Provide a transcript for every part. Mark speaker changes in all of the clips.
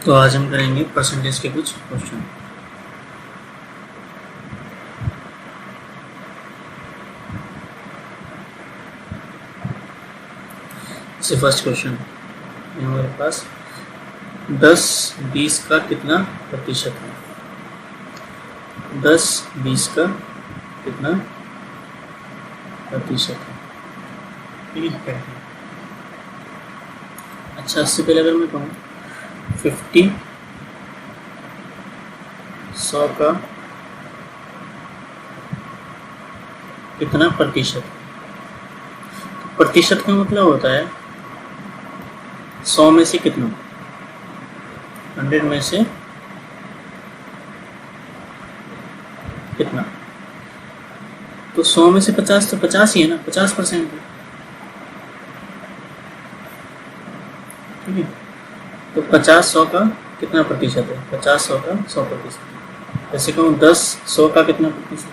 Speaker 1: तो आज हम करेंगे परसेंटेज के कुछ क्वेश्चन। से फर्स्ट क्वेश्चन हमारे पास 10-20 का कितना प्रतिशत है। 10-20 का कितना प्रतिशत है, ठीक है। अच्छा, इससे पहले अगर मैं कहूँ 50 100 का कितना प्रतिशत, तो प्रतिशत का मतलब होता है 100 में से कितना, 100 में से कितना। तो 100 में से 50 तो 50 ही है ना, 50% है, ठीक है। तो 50-100 का कितना प्रतिशत है, 50-100 का 100%। जैसे कहूँ 10-100 का कितना प्रतिशत है,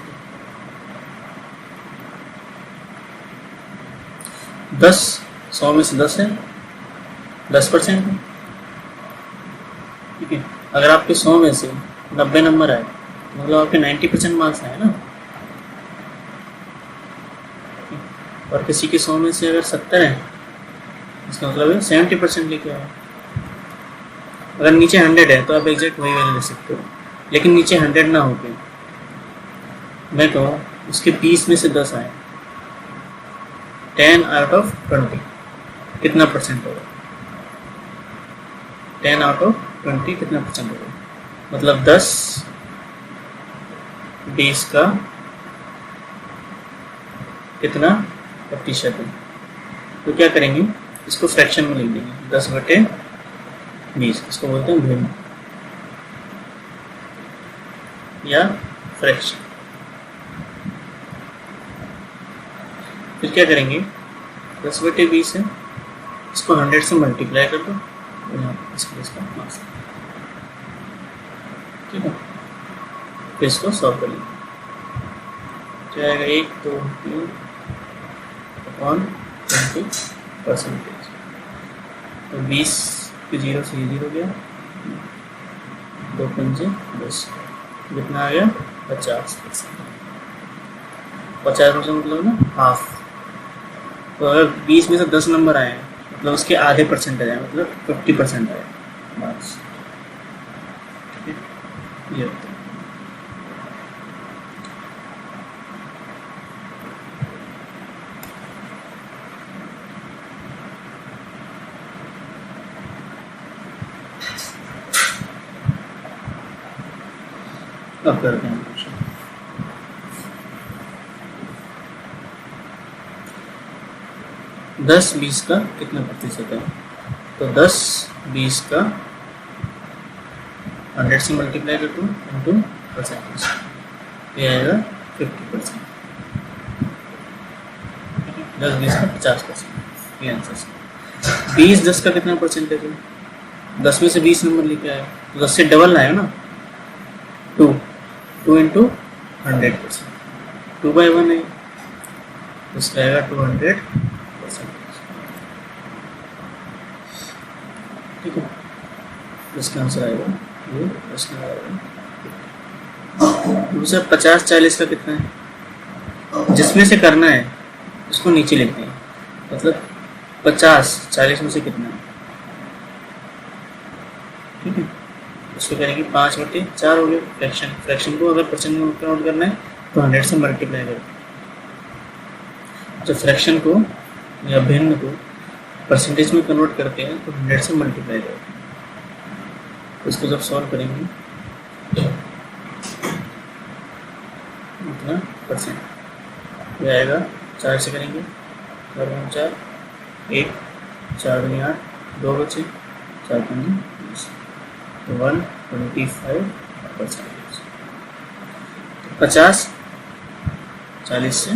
Speaker 1: 10 100 में से 10 है, 10% है, ठीक है। अगर आपके 100 में से 90 नंबर आए मतलब आपके 90% मार्क्स आए ना। और किसी के 100 में से अगर 70 है इसका मतलब है 70% लेके आए। अगर नीचे 100 है तो आप एग्जैक्ट वही वैल्यू ले सकते हो, लेकिन नीचे 100 ना हो के मैं कहूँ उसके 20 में से 10 आए, 10 आउट ऑफ 20 कितना परसेंट होगा, 10 आउट ऑफ 20 कितना परसेंट होगा, मतलब 10-20 का कितना प्रतिशत है। तो क्या करेंगे, इसको फ्रैक्शन में लिख देंगे, 10/20, इसको बोलते हैं भिन्न या फ्रैक्शन। फिर क्या करेंगे, 10/20 है, इसको 100 से मल्टीप्लाई कर दो, इसका मार्क्स, ठीक है। फिर इसको सॉल्व कर लेंगे, क्या आएगा 1 2 3 अपॉन 20%। तो 20 के 0 से 0 गया, 2 पंजे 10, कितना आ गया 50%। 50% मतलब ना हाफ। तो अगर 20 में से 10 नंबर आए मतलब उसके आधे परसेंटेज आए, मतलब 50% आए मार्क्स, ठीक है। ये होता है। अब करते हैं क्वेश्चन। दस 20 का कितना प्रतिशत है, तो 10-20 का 100 से मल्टीप्लाई कर दो इंटू परसेंटेज, ये आएगा 50%। 10-20 का 50%, ये आंसर। 20-10 का कितना परसेंटेज है, 10 में से 20 नंबर लेके आए तो 10 से डबल आया ना, 2 इंटू 100%, 2/1 है, इसका आएगा 200%, ठीक है। इसका आंसर आएगा ये, इसका आएगा। दूसरा 50-40 का कितना है, जिसमें से करना है उसको नीचे लिखते हैं, मतलब 50-40 में से कितना है, ठीक है। उसको करेंगे 5/4 हो गया फ्रैक्शन। फ्रैक्शन को अगर परसेंट में कन्वर्ट करना है तो 100 से मल्टीप्लाई करें। जब फ्रैक्शन को या भिन्न को परसेंटेज में कन्वर्ट करते हैं तो 100 से मल्टीप्लाई करें। इसको जब सॉल्व करेंगे इतना परसेंट ये आएगा, 4 से करेंगे, 4 1 4 8 2 बचे, 4 20, तो 125%। 50-40 से।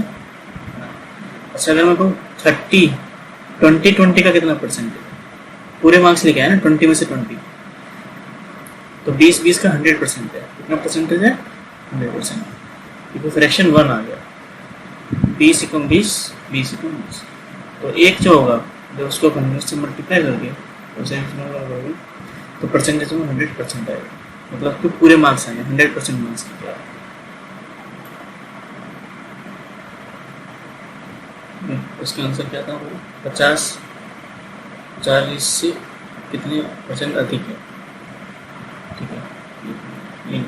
Speaker 1: अच्छा, अगर मैं कहूँ 20 का कितना परसेंट है, पूरे मार्क्स लेके आए ना, 20 में से 20, तो 20 का 100% है, कितना परसेंटेज है 100%, क्योंकि फ्रैक्शन 1 आ गया, 20 × 20 तो एक जो होगा जब उसको 100 से मल्टीप्लाई करके तो तो परसेंटेज में 100% आएगा, मतलब कि पूरे मार्क्स आएंगे, 100% मार्क्स आएंगे। उसका आंसर क्या था? 50-40 से कितने परसेंट अधिक है? ठीक है, ये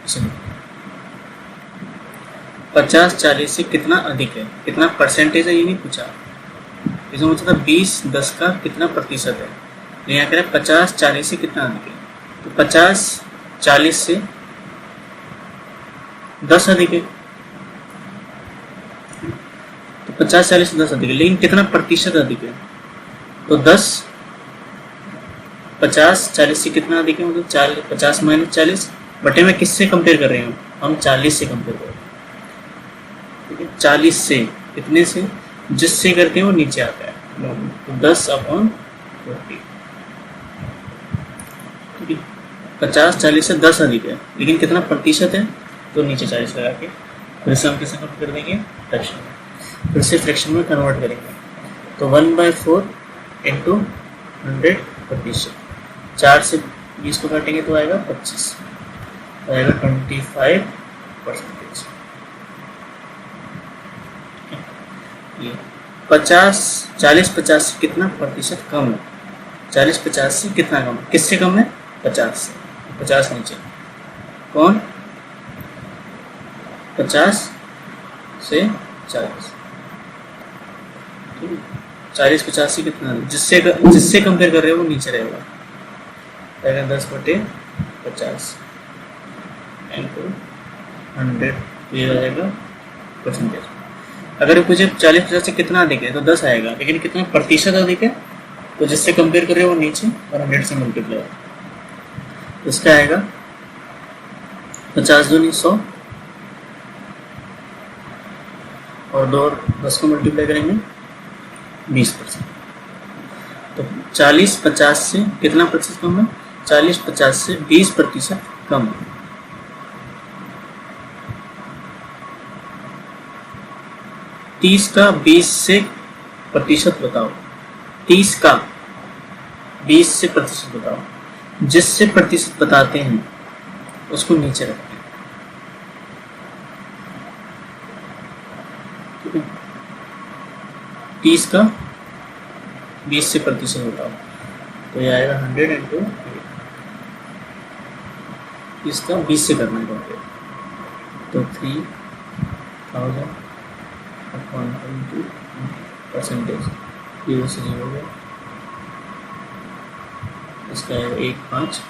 Speaker 1: सुनो, 50-40 से कितना अधिक है, कितना परसेंटेज है ये नहीं पूछा। इसमें पूछा था 20-10 का कितना प्रतिशत है, यहाँ कह रहे 50-40 से कितना अधिक है, तो 50-40 से 10 अधिक है, तो 50-40 से 10 अधिक है, लेकिन कितना प्रतिशत अधिक है, तो 10 50-40 से कितना अधिक है, मतलब 50 - 40 बटे में किससे कंपेयर कर रहे हैं हम 40 से कंपेयर कर रहे हैं, ठीक है। 40 से कितने से, जिससे करके वो नीचे आता है, तो 10/40, ठीक है। 50-40 से 10 अधिक है, लेकिन कितना प्रतिशत है, तो नीचे 40 लगा के फिर से हम किसे कन्वर्ट कर देंगे, फ्रैक्शन में, फिर से फ्रैक्शन में कन्वर्ट करेंगे, तो 1/4 इंटू 100%, 4 से 20 को काटेंगे तो आएगा 25, तो आएगा 25%। ये 40-50 से कितना प्रतिशत कम है, 40-50 से कितना कम है, किससे कम है, 50 से, 50 नीचे, कौन, 50 से 40, ठीक है। 40-50 से कितना, जिससे कंपेयर कर रहे हो वो नीचे रहेगा, 10/50 इंटू 100, ये हो जाएगा परसेंटेज। अगर मुझे 40-50 से कितना अधिक है तो 10 आएगा, लेकिन कितना प्रतिशत अधिक है, तो जिससे कंपेयर कर रहे हो वो नीचे और 100 से मल्टीप्लाई, इसका आएगा 50 दूनी 100 और 2 और 10 को मल्टीप्लाई करेंगे 20%, तो 40-50 से कितना प्रतिशत कम है, 40-50 से 20% कम है। तीस का 20 से प्रतिशत बताओ, 30 का 20 से प्रतिशत बताओ, जिससे प्रतिशत बताते हैं उसको नीचे रखते हैं, ठीक है। 30 का 20 से प्रतिशत बताओ, तो ये आएगा 100 इंटू 30 का 20 से करना है, तो 3000 परसेंटेज, 0 से 0 हो गया, इसका है 150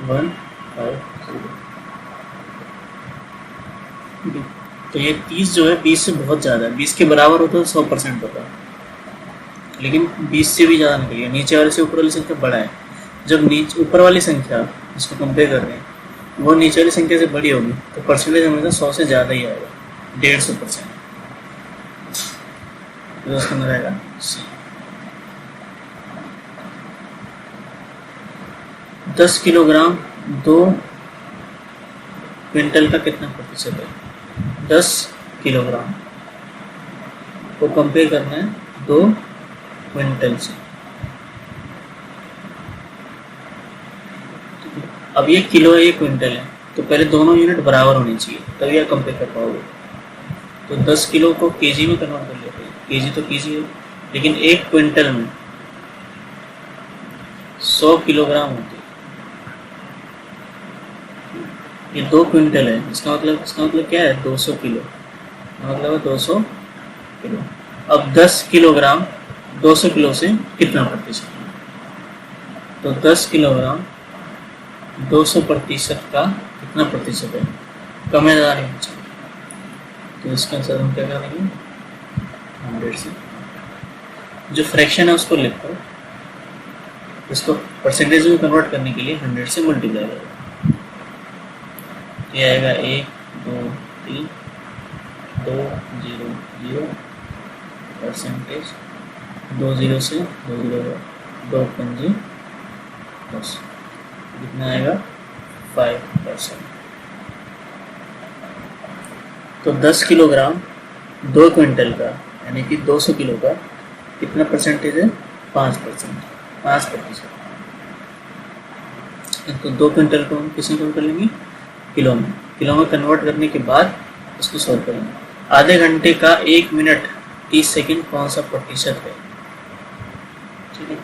Speaker 1: 150, ठीक है। तो ये 30 जो है 20 से बहुत ज़्यादा है, 20 के बराबर होता है तो 100% होता है, लेकिन 20 से भी ज़्यादा निकल गया, नीचे वाले से ऊपर वाली संख्या बड़ा है, जब नीचे ऊपर वाली संख्या जिसको कंपेयर कर रहे हैं वो नीचे वाली संख्या से बड़ी होगी तो परसेंटेज हमेशा 100 से ज़्यादा ही आएगा, 150%, तो उसके अंदर आएगा सी। 10 किलोग्राम 2 क्विंटल का कितना प्रतिशत है, 10 किलोग्राम को कंपेयर करना है 2 क्विंटल से, अब ये किलो है ये क्विंटल है, तो पहले दोनों यूनिट बराबर होनी चाहिए तभी आप कंपेयर कर पाओगे, तो 10 किलो को केजी में कन्वर्ट कर लेते हैं, केजी तो केजी है, लेकिन एक क्विंटल में 100 किलोग्राम होती है, ये 2 क्विंटल है, इसका मतलब क्या है, 200 किलो, मतलब है 200 किलो। अब 10 किलोग्राम 200 किलो से कितना प्रतिशत, तो 10 किलोग्राम 200% का कितना प्रतिशत है, कम है ज़्यादा नहीं चाहिए, तो इसका आंसर हम क्या करेंगे, 100 से, जो फ्रैक्शन है उसको लिखकर इसको परसेंटेज में कन्वर्ट करने के लिए 100 से मल्टीप्लाई करेगा, ये आएगा 1 2 3 2 0 0 परसेंटेज, 2 0 से 2 0 2 5 10, कितना आएगा 5%, तो 10 किलोग्राम 2 क्विंटल का यानी कि 200 किलो का कितना परसेंटेज है? 5%, 5%। तो 2 क्विंटल को हम किस में कन्वर्ट कर लेंगे? किलो में। किलो में कन्वर्ट करने के बाद उसको सॉल्व करेंगे। आधे घंटे का 1 मिनट 30 सेकंड कौन सा प्रतिशत है? ठीक है,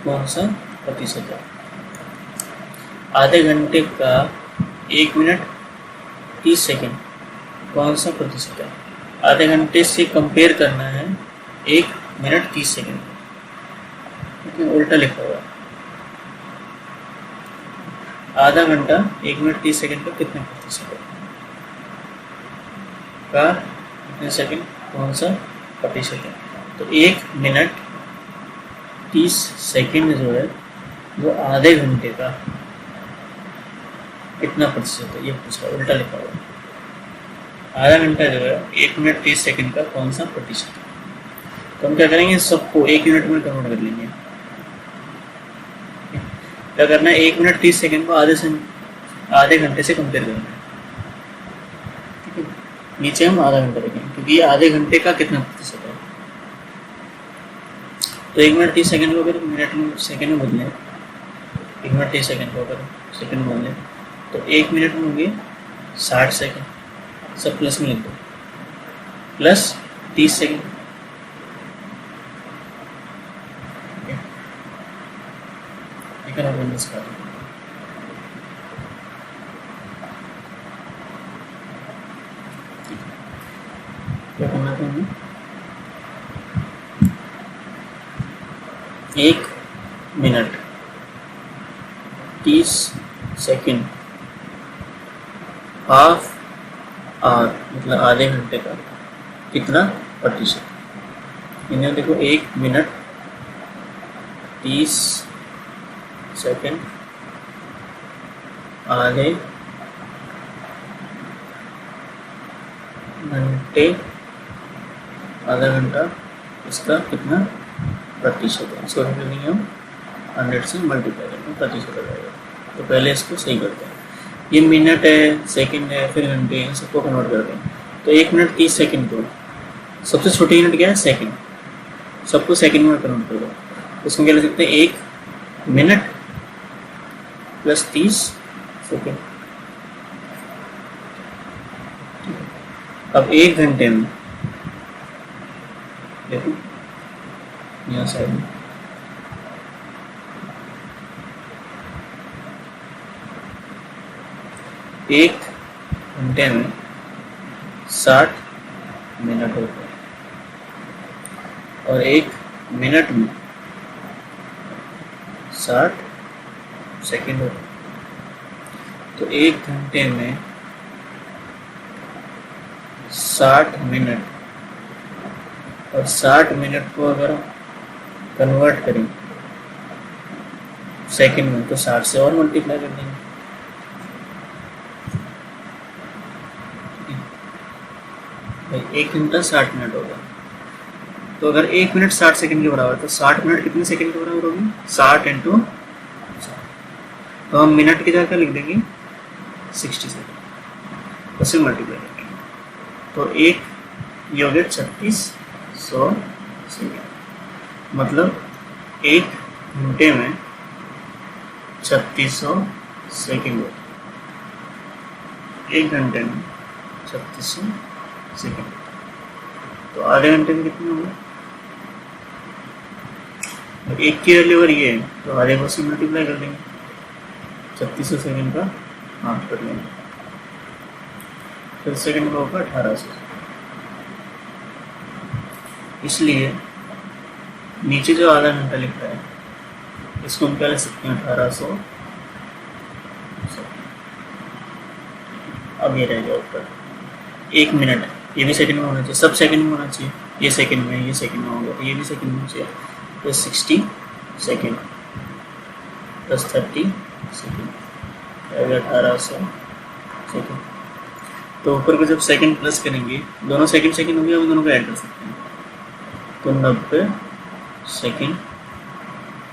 Speaker 1: कौन सा प्रतिशत है? आधे घंटे का 1 मिनट 30 सेकंड कौन सा प्रतिशत है? आधे घंटे से कंपेयर करना है 1 मिनट 30 सेकंड, लेकिन उल्टा लिखा हुआ है। आधा घंटा 1 मिनट 30 सेकंड का कितने प्रतिशत है? का कितने सेकंड कौन सा प्रतिशत है? तो 1 मिनट 30 सेकंड जो है वो आधे घंटे का कितना प्रतिशत है, ये पूछा, उल्टा लिखा हुआ है। आधा घंटा जो है 1 मिनट 30 सेकंड का कौन सा प्रतिशत है? तो हम क्या करेंगे, सबको 1 यूनिट में कन्वर्ट कर लेंगे। क्या करना है, 1 मिनट 30 सेकंड को आधे घंटे से कंपेयर करना है। ठीक है, नीचे हम आधा घंटा रखेंगे क्योंकि ये आधे घंटे का कितना प्रतिशत है। तो 1 मिनट 30 सेकंड को अगर मिनट में सेकंड में बदलें, 1 मिनट 30 सेकंड को अगर सेकंड में बदलें तो 1 मिनट में होंगे 60 सेकंड, सब प्लस में लिख दो, प्लस 30 सेकंड। क्या करना था हमें, 1 मिनट 30 सेकंड हाफ आवर मतलब आधे घंटे का कितना प्रतिशत। इन्हें देखो, 1 मिनट 30 सेकंड आधे घंटे, आधा घंटा, इसका कितना प्रतिशत है। इसको हम 100 से मल्टीप्लाई करेंगे, प्रतिशत आ जाएगा। तो पहले इसको सही करते हैं, ये मिनट है, सेकंड है, फिर घंटे हैं, सबको कन्वर्ट करते हैं। तो 1 मिनट 30 सेकंड को सबसे छोटी यूनिट क्या है? सेकंड, सबको सेकंड में कन्वर्ट कर दो। उसमें क्या लिख सकते हैं, 1 मिनट प्लस 30 सेकंड। अब 1 घंटे में देखो यहाँ साइड में, एक घंटे में 60 मिनट होते हैं और 1 मिनट में 60 सेकंड होते हैं। तो 1 घंटे में 60 मिनट, और 60 मिनट को अगर कन्वर्ट करें सेकंड में तो 60 से और मल्टीप्लाई कर देंगे। भाई 1 घंटा 60 मिनट होगा, तो अगर 1 मिनट 60 सेकंड के बराबर, तो 60 मिनट कितने सेकंड के बराबर होगी? 60 इंटू 60। तो हम मिनट की जगह लिख देंगे 60 सेकंड, उससे मल्टीप्लाई करेंगे। तो 1 ये हो गया 3600 सेकंड, मतलब 1 घंटे में 3600 सेकंड होगा। 1 घंटे में 3600 सेकंड, तो आधे घंटे में कितने होंगे? 1 की वैल्यू अगर ये है तो आधे को से मल्टीप्लाई कर देंगे, 3600 सेकंड का हाफ कर लेंगे, फिर सेकंड का होगा 1800। इसलिए नीचे जो आधा घंटा लिख रहा है इसको हम क्या लिख सकते हैं? 1800। अब ये रह गया ऊपर 1 मिनट, ये भी सेकंड में होना चाहिए, सब सेकंड में होना चाहिए। ये सेकंड में, ये सेकंड में होगा, तो ये भी सेकंड में होना चाहिए। तो 60 सेकंड प्लस 30 सेकंड, 1800 सेकंड। तो ऊपर को जब सेकंड प्लस करेंगे, दोनों सेकंड सेकंड हो गया, हम दोनों को ऐड कर सकते हैं। तो 90 सेकंड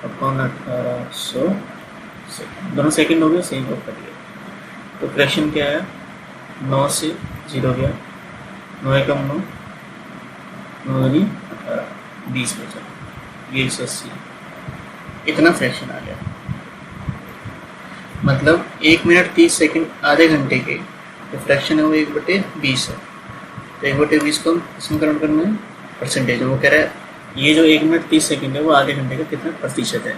Speaker 1: अपॉन 1800 सेकंड, दोनों सेकंड हो गए, सेम को कट गया। तो फ्रैक्शन क्या है? 9 से 0 गया, 9 एकम 9, 9 दूनी 20 बचा, ये 180, इतना फ्रैक्शन आ गया। मतलब 1 मिनट 30 सेकंड आधे घंटे के जो फ्रैक्शन है वो 1/20 है। तो 1/20 को इसमें कन्वर्ट करना है परसेंटेज। वो कह रहा है ये जो 1 मिनट 30 सेकंड है वो आधे घंटे का कितना प्रतिशत है।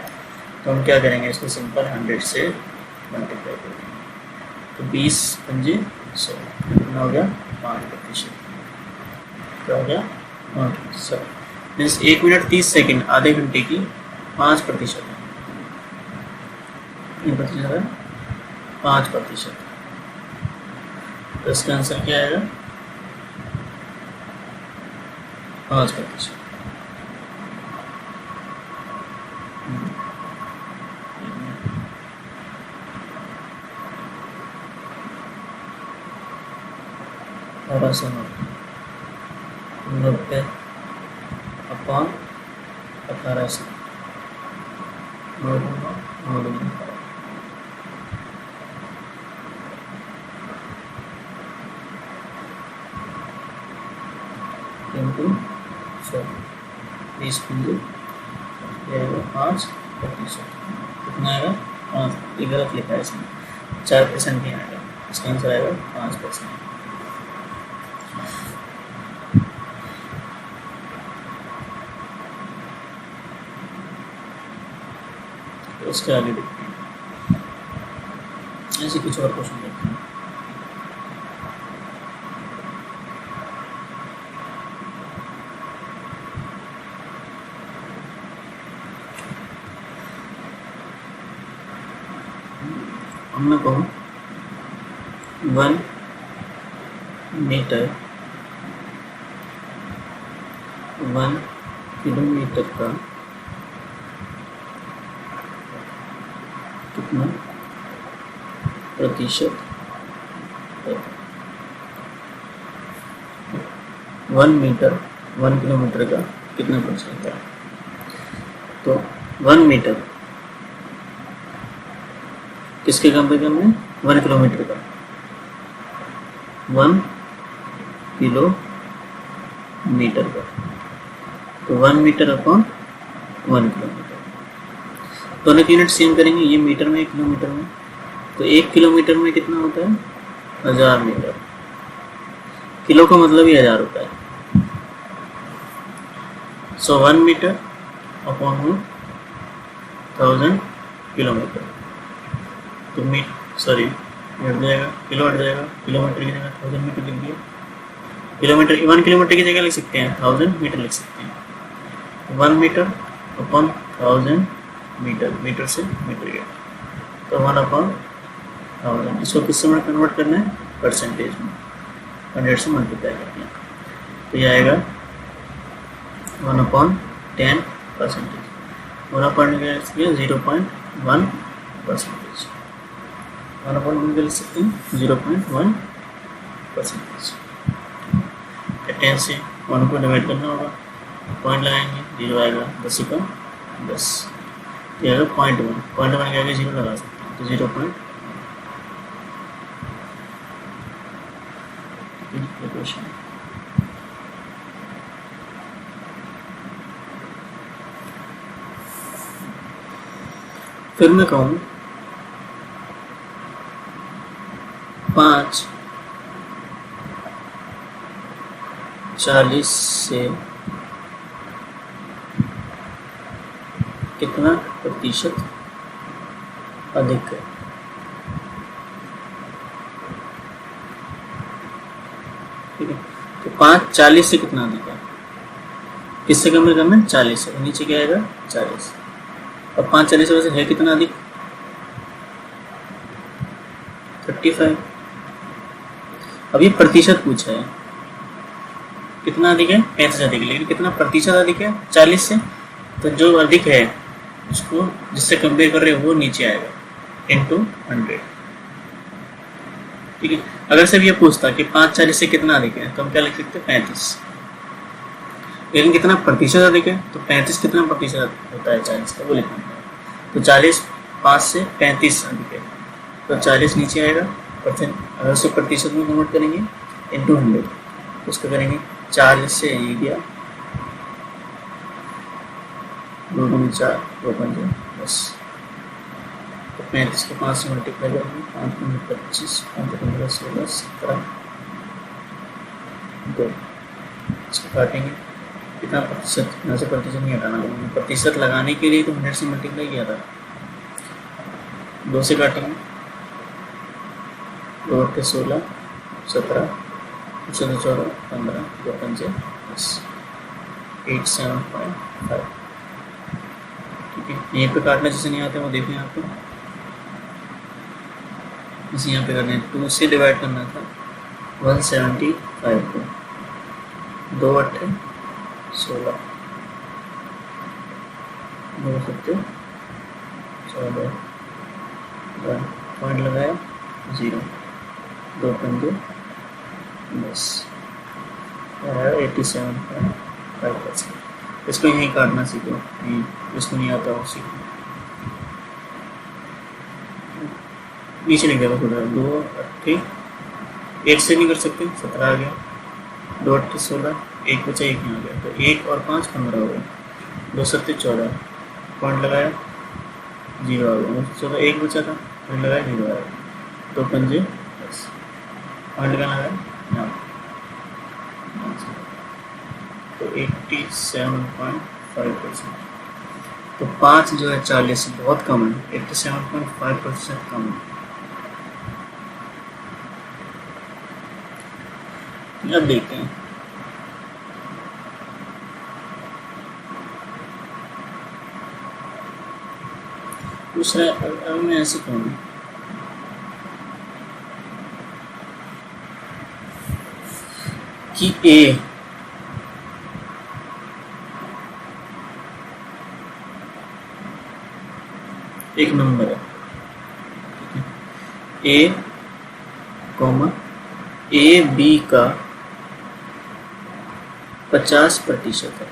Speaker 1: तो हम क्या करेंगे, इसको सिंपल 100 से मल्टीप्लाई करेंगे। तो 20 पंजे 100 कितना हो गया 5%। क्या हो गया 5%। मीन्स 1 मिनट 30 सेकंड आधे घंटे की 5% है। ये प्रतिशत है 5%। तो इसका आंसर क्या आएगा 5%। और 90 अपॉन 1800 इंटू 100 20 पंजे 5%। कितना आएगा 5। ये गलत लिखा है इसमें, 4% नहीं आएगा। इसका आंसर आएगा 5%। तो इसके आगे देखते हैं, ऐसे कुछ और क्वेश्चन देखते हैं। हमने कहो 1 मीटर 1 किलोमीटर का कितना प्रतिशत है। 1 मीटर 1 किलोमीटर का कितना प्रतिशत है। तो 1 मीटर किसके कंपेयर में 1 किलोमीटर का 1 किलोमीटर का। तो 1 मीटर अपॉन 1 किलोमीटर, दोनों की यूनिट सेम करेंगे। ये मीटर में, किलोमीटर में। तो 1 किलोमीटर में कितना होता है 1000 मीटर। किलो का मतलब ही 1000 होता है। सो 1 मीटर अपॉन 1000 किलोमीटर। तो सॉरी हट जाएगा, किलो हट जाएगा, किलोमीटर की जगह 1000 मीटर लिख दिया। किलोमीटर 1 किलोमीटर की जगह लिख सकते हैं 1000 मीटर लिख सकते हैं। 1 मीटर अपॉन 1000 मीटर, मीटर से मीटर गया। तो 1 अपॉन 1000, इसको किस में कन्वर्ट करना है परसेंटेज में, 100 से मल्टीप्लाई करना है। तो ये आएगा 1 अपॉन 10%। 1 अपॉन 0.1%। 1 अपॉन 1 लिख सकते हैं 0.1%। 10 से 1 को डिवाइड करना होगा, पॉइंट लगाएंगे 0 आएगा, 10 का 10 ये आएगा 0.1। 0.1 के आगे 0 लगा सकते हैं। तो 0.1। फिर मैं कहूँ 5:40 से कितना प्रतिशत अधिक है। ठीक है, तो 5:40 से कितना अधिक है, किससे कम करना है 40 से। नीचे क्या आएगा 40। और 5:40 वैसे है कितना अधिक 35। अब ये प्रतिशत पूछा है, कितना अधिक है 35 अधिक, लेकिन कितना प्रतिशत अधिक है 40 से। तो जो अधिक है उसको जिससे कंपेयर कर रहे हो वो नीचे आएगा इंटू 100। ठीक है, अगर सिर्फ ये पूछता कि 5:40 से कितना अधिक है तो हम क्या लिख सकते हैं 35। लेकिन कितना प्रतिशत अधिक है तो 35 कितना प्रतिशत होता है 40 का वो लिखना है। तो 40 5 से 35 अधिक है, तो 40 नीचे आएगा परसेंट, अगर उसे प्रतिशत में कन्वर्ट करेंगे इंटू 100, तो उसका करेंगे 40 से ये गया 2 दूनी 4 2 पंजे 10, तो 35 को 5 से मल्टीप्लाई करेंगे, 5 दूनी 25 5 15 16 17 2, इसको काटेंगे कितना प्रतिशत, यहाँ से प्रतिशत नहीं हटाना, प्रतिशत लगाने के लिए तो 100 से मल्टीप्लाई किया था, 2 से काटेंगे 2 8 16 17 14 15 2 पंजे 10 875, ठीक है। यहीं पे काटना जैसे नहीं आते वो देखें यहाँ पे, जैसे यहाँ पे करना है 2 से डिवाइड करना था 175 को, 2 8 16 2 7 14 पॉइंट लगाया 0 2 पंजे 10, 87.5%। इसको यहीं काटना सीखो, इसको नहीं आता वो सीखो, नीचे नहीं गया खुद 2 8 8 से नहीं कर सकते, 17 आ गया, 2 8 16 1 बचा 1 नहीं आ गया, तो 1 और 5 15 हो गया, 2 7 14 पॉइंट लगाया 0 आ गया, 14 1 बचा था पॉइंट लगाया 0 आ गया, 2 पंजे 10 पॉइंट लगाया यहाँ, तो 87.5%। तो 5 जो है 40 से बहुत कम है, 87.5% कम है। अब देखते हैं दूसरा, अब मैं ऐसे कहूँगा कि ए एक नंबर है, ए कॉमा ए बी का 50% है,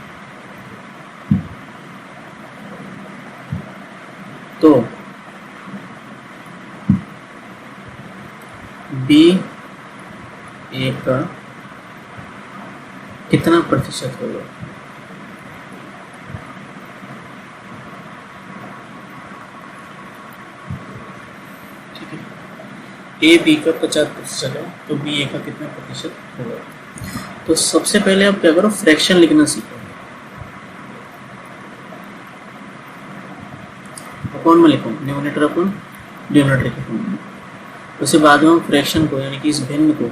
Speaker 1: तो बी ए का कितना प्रतिशत होगा, ठीक है। ए बी का 50% है, तो बी ए का कितना प्रतिशत होगा। तो सबसे पहले आप क्या करो, फ्रैक्शन लिखना सीखो, अपॉन में लिखो, न्यूमरेटर अपॉन डिनोमिनेटर के फॉर्म में, उसके बाद में हम फ्रैक्शन को यानी कि इस भिन्न को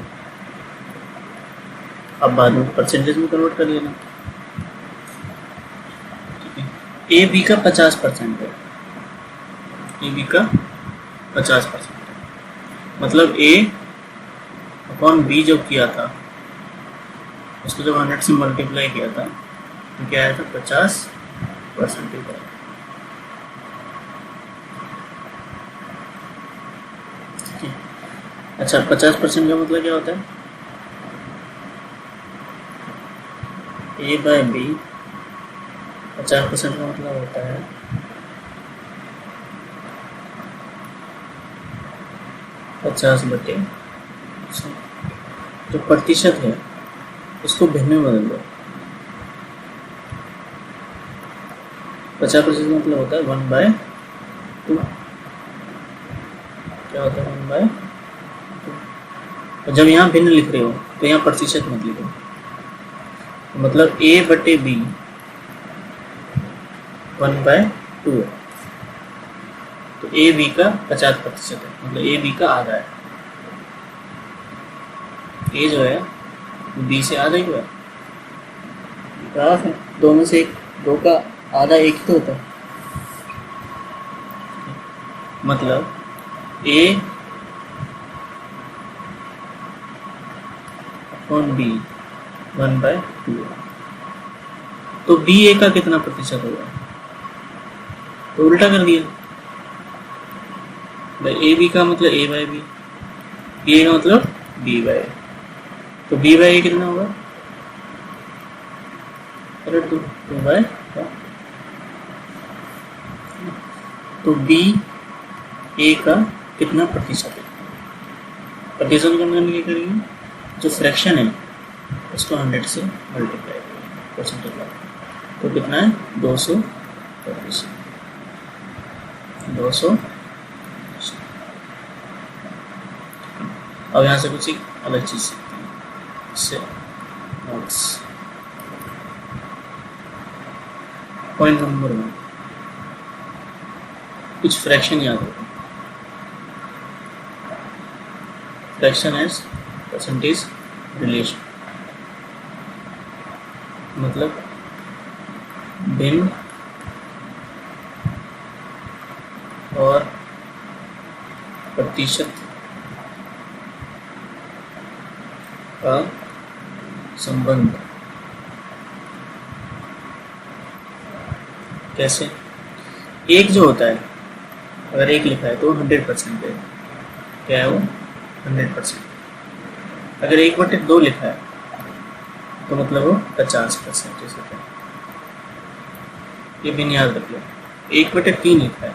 Speaker 1: अब बाद में परसेंटेज में कन्वर्ट कर लेना, ठीक है। ए बी का 50% है, ए बी का 50% है, मतलब ए अपॉन बी जो किया था उसको जब 100 से मल्टीप्लाई किया था तो क्या आया था 50%। अच्छा 50% का मतलब क्या होता है, ए बाय बी 50% का मतलब होता है 50/100, जो प्रतिशत है उसको भिन्न में बदल दो, 50% का मतलब होता है 1/2, क्या होता है 1/2, और जब यहाँ भिन्न लिख रहे हो तो यहाँ प्रतिशत मत लिखो, मतलब a बटे b 1/2 है, तो a b का 50% है, मतलब a b का आधा है, a जो है b से आधा ही है, ग्राफ है, दो में से एक, दो का आधा एक ही तो होता है, मतलब a अपॉन b 1/2, तो बी ए का कितना प्रतिशत होगा, तो उल्टा कर दिया, भाई ए बी का मतलब ए बाय बी, बी ए का मतलब बी बाय, तो बी बाय ए कितना होगा, अरे 2/, तो बी ए का कितना प्रतिशत है, प्रतिशत कम करने के करेंगे, जो फ्रैक्शन है उसको 100 से मल्टीप्लाई करेंगे परसेंटेज वाला, तो कितना है 200%। 200। अब यहाँ से कुछ एक अलग चीज़ सीखते हैं, इससे नोट्स। पॉइंट नंबर 1, कुछ फ्रैक्शन याद रखो। फ्रैक्शन एज परसेंटेज रिलेशन, मतलब भिन्न और प्रतिशत का संबंध। कैसे? एक जो होता है, अगर एक लिखा है तो 100% है, क्या है वो 100%। अगर 1/2 लिखा है तो मतलब वो 50% होता है। ये भी याद रख लो। 1/3 लिखा है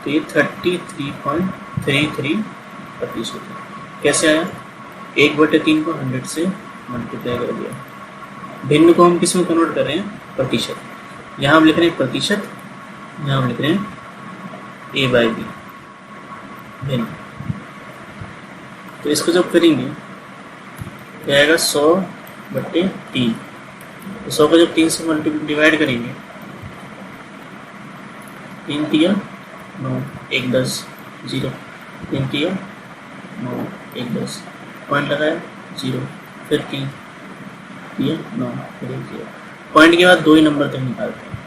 Speaker 1: तो ये 33.33% है। कैसे आया? 1/3 को 100 से मल्टीप्लाई कर दिया। भिन्न को हम किस में कन्वर्ट कर रहे हैं? प्रतिशत। यहाँ हम लिख रहे हैं प्रतिशत, यहाँ हम लिख रहे हैं A/B भिन्न। तो इसको जब करेंगे क्या आएगा? 100/3। तो 100 को जब 3 से डिवाइड करेंगे, 3 तिया 9, 1 10 0, 3 तिया 9, 1 10, पॉइंट लगाया 0, फिर 3 तिया 9, फिर 1 0। पॉइंट के बाद 2 ही नंबर तक निकालते हैं,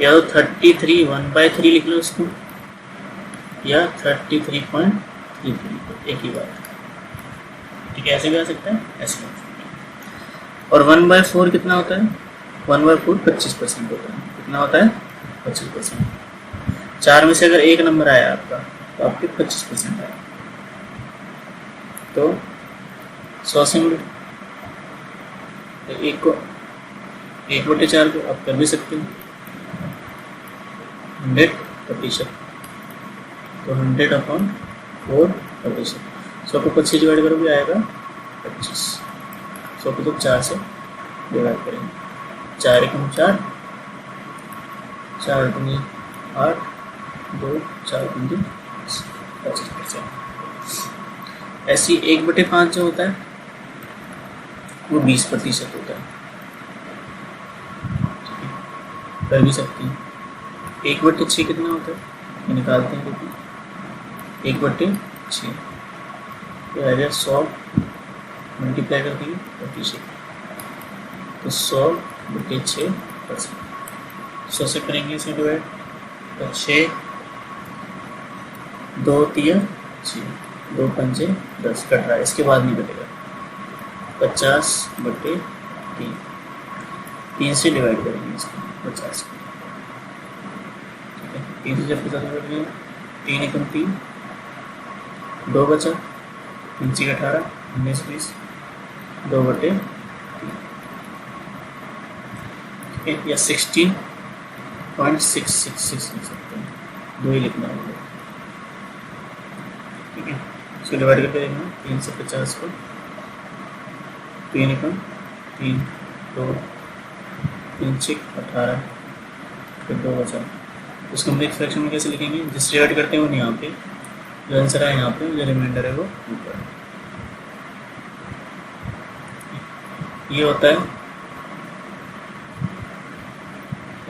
Speaker 1: या तो 33 1/3 लिख लो इसको, या 33.33, एक ही बात। ठीक है, ऐसे भी आ सकता है, ऐसे। और 1/4 कितना होता है? 1/4 25% होता है। कितना होता है? 25%। 4 में से अगर एक नंबर आया आपका तो आपके 25% आया। तो 100 से एक को 1/4 को आप कर भी सकते हैं 100%। तो 100/4%। 100 को 25 डिवाइड करोगे आएगा 25। 100 को तो 4 से डिवाइड करेंगे, 4 एकम 4, 4 दूनी 8, 2 4 दूनी 25%। ऐसी 1/5 जो होता है वो 20% होता है। कर भी सकते हैं। 1/6 कितना होता है? ये निकालते हैं, देखिए 1/6 तो आ गया 100 मल्टीप्लाई कर दिए 25, तो 100/6%। 100 से करेंगे इसे डिवाइड, तो 6 2 तिया 6, 2 पंजे 10 कट रहा है, इसके बाद नहीं कटेगा। 50/3, 3 से डिवाइड करेंगे इसको 50 को। 3 से जब 50 कर दिया, 3 एकम 3, 2 बचा, 3 से 18, 19 20, 2/3, या 16.666 लिख सकते हैं, 2 ही लिखना होगा। ठीक है, इसको डिवाइड करके देखना, 3 से 50 को, 3 एकम 3, 2, 3 से 18, फिर 2 बचा। उसको हम एक फ्रैक्शन में कैसे लिखेंगे? जिस डिवाइड करते हैं वो यहाँ पे, जो आंसर है यहाँ पे, जो रिमाइंडर है वो ऊपर। ये होता है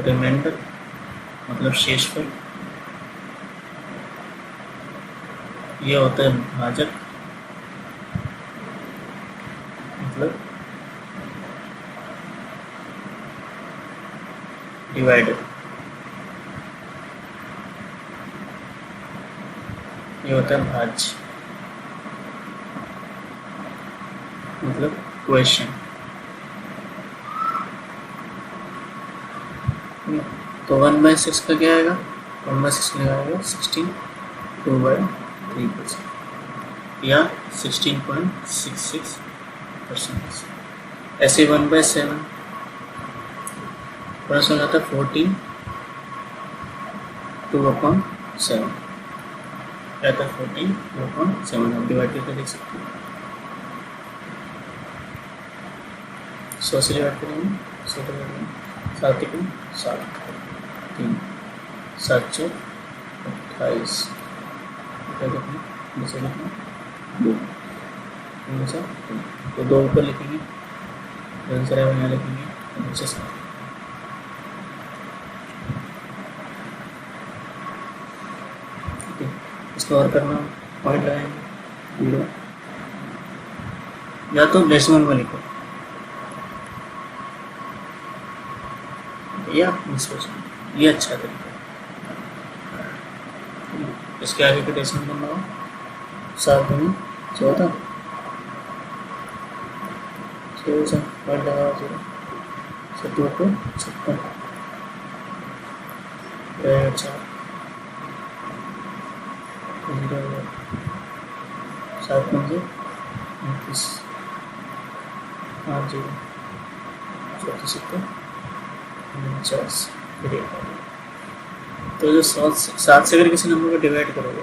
Speaker 1: रिमाइंडर, मतलब शेषफल। ये होता है भाजक, मतलब डिवाइडर। ये होता है भाज्य, मतलब क्वेश्चन। तो 1/6 का क्या आएगा? 1/6 लगाएगा 16 2/3%, या 16.66%। ऐसे 1/7 प्लस हो जाता है 14 2/7, या तो 14/7 आप डिवाइड करके देख सकते हैं। 100 से डिवाइड करेंगे, 100 डिवाइड करेंगे, 7 1 7 3 7 4 28 दूसरा लिखना 2 तो 2 ऊपर लिखेंगे, आंसर है यहाँ लिखेंगे, नीचे 7। इसको और करना, पॉइंट लगाएंगे 0 या तो डेसिमल में लिखो या ये अच्छा तरीका। इसके आगे का डेसिमल करना हो 7 में 14 पॉइंट लगा 0 7 को 56 4 7 5 29 8 0 50 तो जो 7 से अगर किसी नंबर को डिवाइड करोगे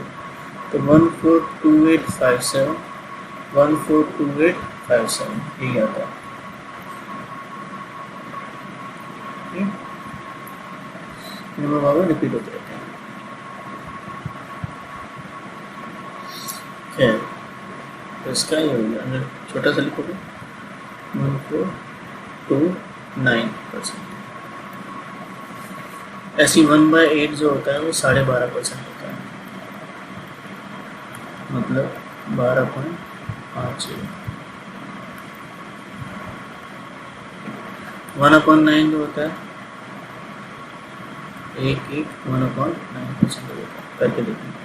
Speaker 1: तो 142857 142857 यही आता है। नंबर बार रिपीट होते रहते हैं। खैर तो इसका ये हो गया, अंदर छोटा सा लिखोगे 1429%। ऐसी 1/8 जो होता है वो 12.5% होता है, मतलब 12.50। 1/9 जो होता है 1/9% होता है, करके देखेंगे।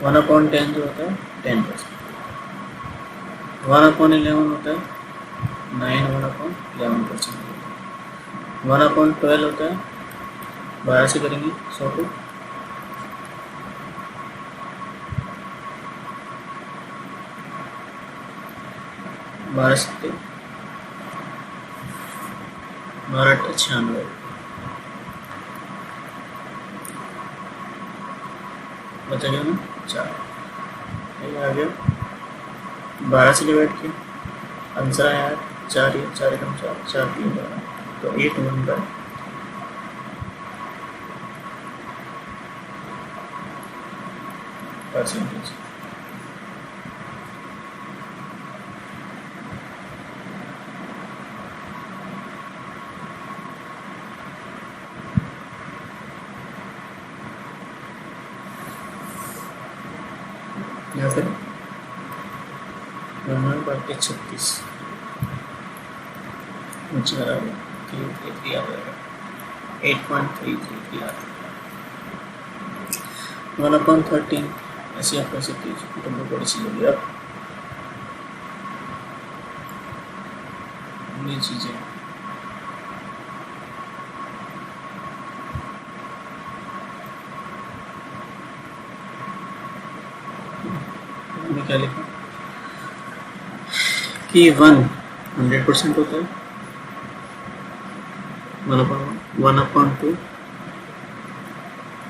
Speaker 1: 1/10 जो होता है 10%। 1/11 होता है 9/11%। 1/12 होता है 12 से करेंगे 100 को 12 से 12/96 बचा गया ना 4। ये आ गया 12 से डिवाइड किया, आंसर आया 4 या 4 कम 4 4 3 12 तो 81 परसेंटेज। या फिर 36 नीचे आ रहा है 333 आ जाएगा 8.333 आ जाएगा 1/13 ऐसी आप कह सकते हैं। तो बड़ी सी होगी अब ये चीज़ें क्या लिखा कि 100% होता है 1/2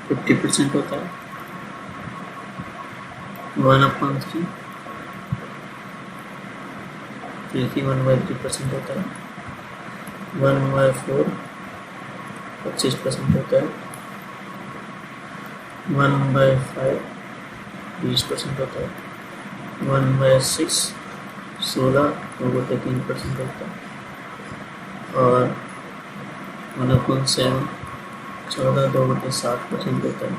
Speaker 1: 50% होता है 1/3 1/3% होता है 1/4 25% होता है 1/5 20% होता है 1/6 16 3% होता है और 1/7 14 2/7% होता है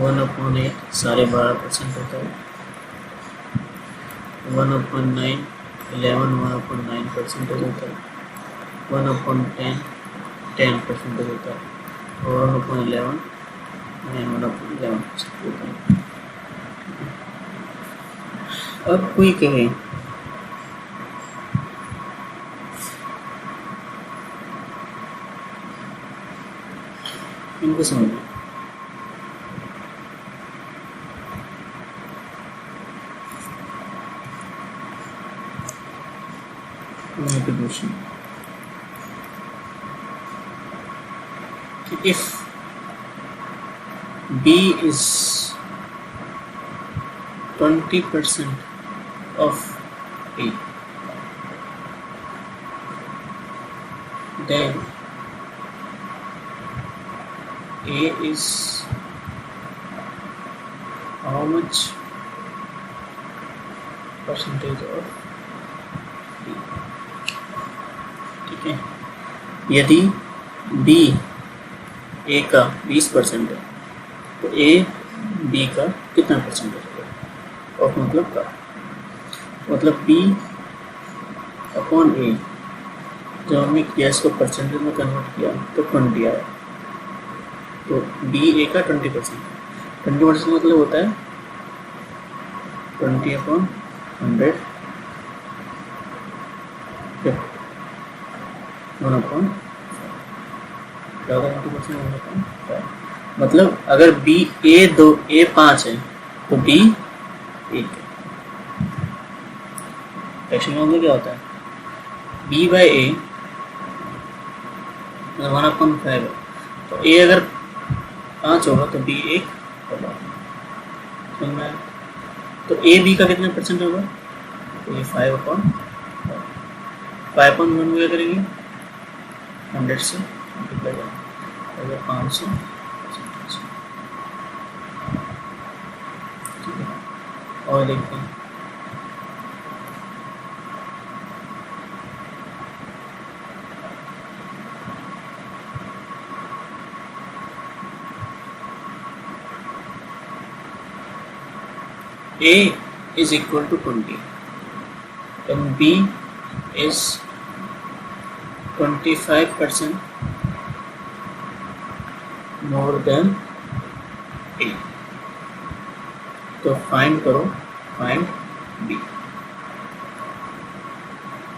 Speaker 1: 1/8 12.5% होता है 1/9 11 1/9% होता है 1/10 10% होता है और 1/11 9/11% होता है। अब कोई कहे इनको समझिए question if B is 20% of A, then A is how much percentage of B? ठीक है, यदि B A का 20% है तो A B का कितना परसेंटेज होगा? और मतलब का मतलब B अपॉन A, जब हमने किया इसको परसेंटेज में कन्वर्ट किया तो 20 आया, तो B A का 20%, 20% मतलब होता है 20/100 1/5, क्या होगा 20% 1/5? मतलब अगर B A 5 है तो B 1 है। फ्रैक्शन का मतलब क्या होता है? B बाई A 1/5 है, तो A अगर 5 होगा तो B 1 होगा। तो A B का कितना परसेंट होगा? तो ये 5/1 क्या करेंगे? 100 से मल्टीप्लाई करेंगे, 500, और देखते हैं A is equal to 20 and B is 25% more than A, तो फाइंड करो, फाइंड B।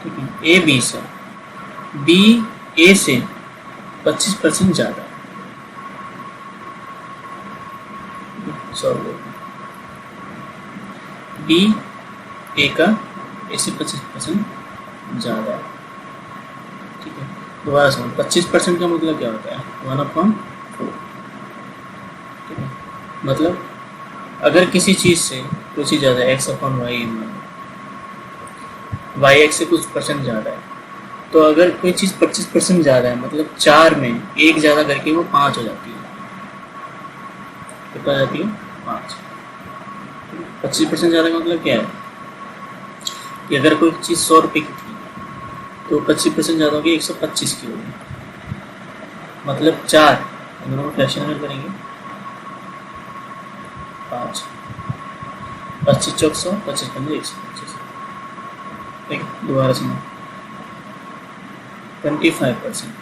Speaker 1: ठीक है, A B से B A से 25% ज़्यादा, सॉल्व B A का A से 25% ज़्यादा है। ठीक है, दोबारा सुनो, 25% का मतलब क्या होता है? 1/4। ठीक है, मतलब अगर किसी चीज़ से कुछ ही ज़्यादा x/y y x से कुछ परसेंट ज़्यादा है, तो अगर कोई चीज़ 25% ज़्यादा है मतलब 4 में 1 ज़्यादा करके वो 5 हो जाती है। कितना जाती है? 5। 25% ज़्यादा का मतलब क्या है कि अगर कोई चीज़ 100 रुपये की थी तो 25% ज़्यादा होगी 125 की होगी, मतलब 4, दोनों को फ्रैक्शन में करेंगे 5, 25 चौक 100, 25 पंजे 125। ठीक, दोबारा सुनो, 25%,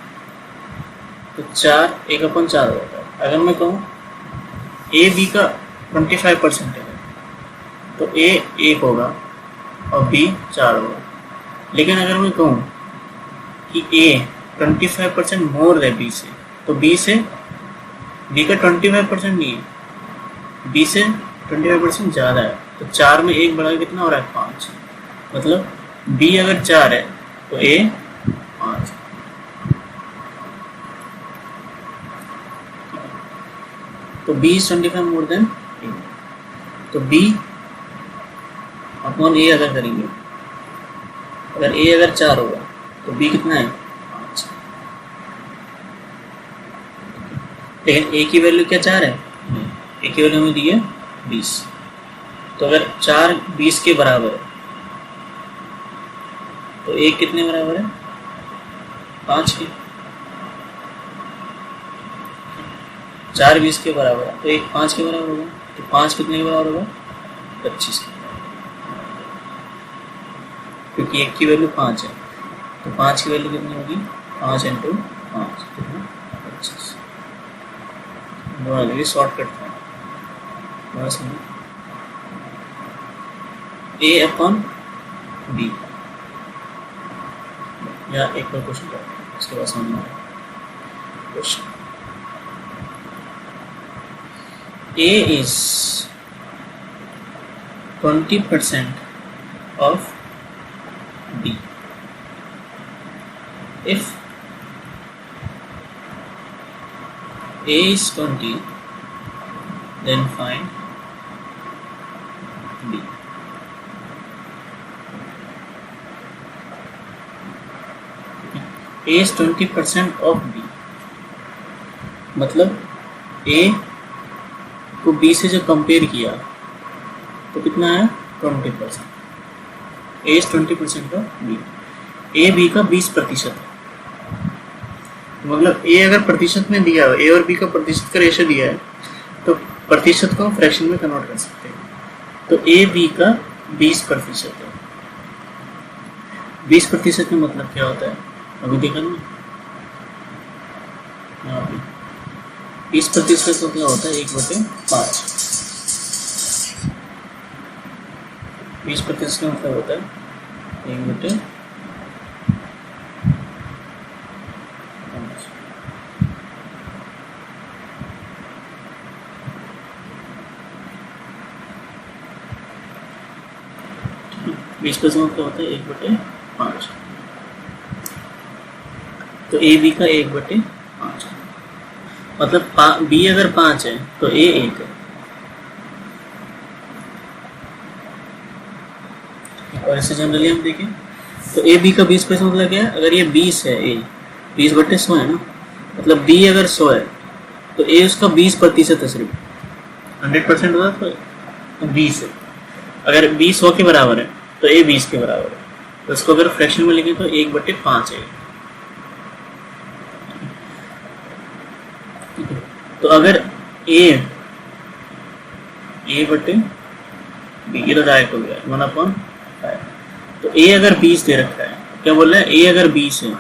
Speaker 1: तो 4 1/4 हो जाता है। अगर मैं कहूँ A B का 25% है तो A 1 होगा और B 4 होगा। लेकिन अगर मैं कहूँ कि A 25% मोर है B से, तो B का 25% नहीं है, B से 25% ज़्यादा है, तो 4 में 1 बढ़ा कितना हो रहा है? 5। मतलब B अगर 4 है तो A 5। तो B is 25 more than A, तो B अपॉन A अगर करेंगे, अगर A अगर 4 होगा तो B कितना है? 5। लेकिन A की वैल्यू क्या 4 है? A की वैल्यू हमें दी है 20, तो अगर 4 20 के बराबर है तो 1 कितने बराबर है? 5 के। 4 20 के बराबर है तो 1 5 के बराबर होगा, तो 5 कितने के बराबर होगा? 25 के, क्योंकि 1 की वैल्यू 5 है, तो 5 की वैल्यू कितनी होगी? 5 × 5 कितना? 25। ये शॉर्टकट था, बस A अपॉन B। या एक और क्वेश्चन करते हैं, इसके बाद समझ में आएगा। Question A is 20% of B. If A is 20, then find B. A is 20% of B, मतलब ए को बी से जो कंपेयर किया तो कितना है 20%। A is 20% of B, A B का 20% है, मतलब ए अगर प्रतिशत में दिया, ए और बी का प्रतिशत का रेशो दिया है तो प्रतिशत को फ्रैक्शन में कन्वर्ट कर सकते हैं। तो ए बी का 20% है। 20% में मतलब क्या होता है अभी देखा ना, 20% तो क्या होता है 1/5। 20% का मतलब होता है 1/5। 20% का होता है 1/5। तो ए बी का 1/5, मतलब बी अगर 5 है तो ए 1 है। और इसे जनरली हम देखें तो ए बी का 20% मतलब क्या है, अगर ये 20 है, ए 20/100 है ना, मतलब बी अगर 100 है तो ए उसका 20% है सिर्फ। 100% होता तो 20 है। अगर बी 100 के बराबर है तो ए 20 के बराबर है, तो इसको अगर फ्रैक्शन में लिखें तो 1/5 है। तो अगर ए बटे बी, ये तो डायरेक्ट हो गया 1/5। तो ए अगर 20 दे रखा है, क्या बोल रहा है, ए अगर 20 है